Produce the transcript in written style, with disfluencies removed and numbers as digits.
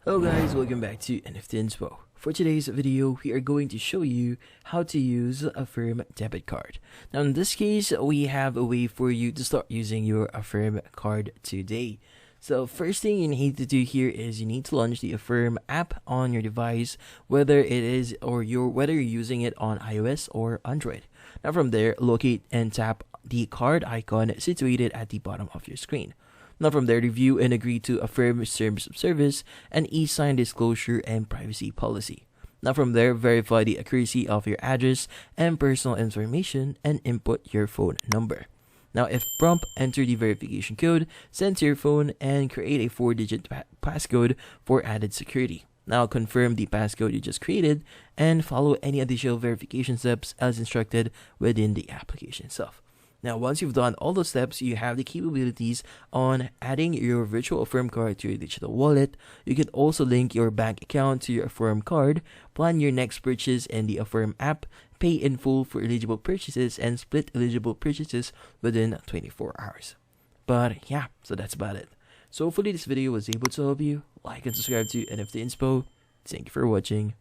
Hello guys, welcome back to NFT Inspo. For today's video, we are going to show you how to use Affirm Debit Card. Now in this case, we have a way for you to start using your Affirm card today. So first thing you need to do here is you need to launch the Affirm app on your device, whether you're using it on iOS or Android. Now from there, locate and tap the card icon situated at the bottom of your screen. Now from there, review and agree to Affirm Terms of Service and e-sign disclosure and privacy policy. Now from there, verify the accuracy of your address and personal information and input your phone number. Now if prompt, enter the verification code sent to your phone and create a 4-digit passcode for added security. Now confirm the passcode you just created and follow any additional verification steps as instructed within the application itself. Now, once you've done all those steps, you have the capabilities on adding your virtual Affirm card to your digital wallet. You can also link your bank account to your Affirm card, plan your next purchase in the Affirm app, pay in full for eligible purchases, and split eligible purchases within 24 hours. But yeah, so that's about it. So hopefully this video was able to help you. Like and subscribe to NFT Inspo. Thank you for watching.